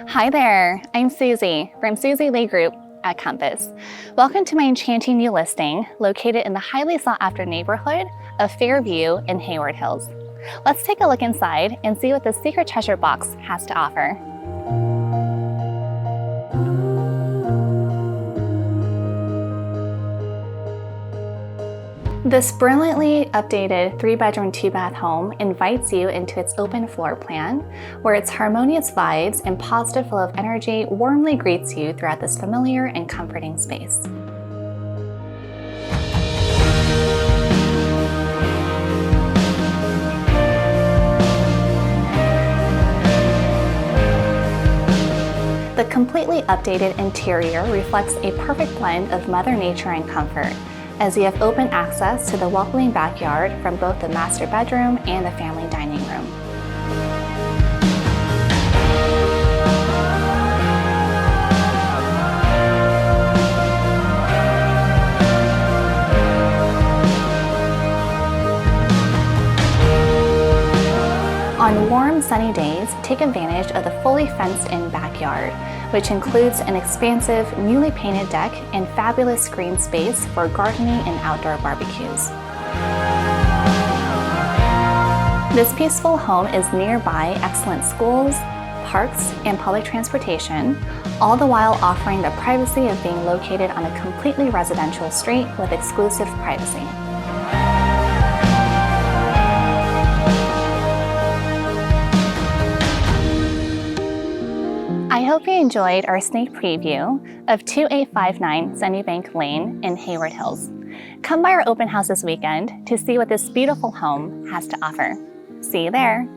Hi there, I'm Susie from Susie Lee Group at Compass. Welcome to my enchanting new listing located in the highly sought-after neighborhood of Fairview in Hayward Hills. Let's take a look inside and see what this secret treasure box has to offer. This brilliantly updated 3-bedroom, 2-bath home invites you into its open floor plan, where its harmonious vibes and positive flow of energy warmly greets you throughout this familiar and comforting space. The completely updated interior reflects a perfect blend of Mother Nature and comfort, as you have open access to the welcoming backyard from both the master bedroom and the family dining room. On warm, sunny days, take advantage of the fully fenced-in backyard, which includes an expansive, newly painted deck and fabulous green space for gardening and outdoor barbecues. This peaceful home is nearby excellent schools, parks, and public transportation, all the while offering the privacy of being located on a completely residential street with exclusive privacy. I hope you enjoyed our sneak preview of 2859 Sunnybank Lane in Hayward Hills. Come by our open house this weekend to see what this beautiful home has to offer. See you there.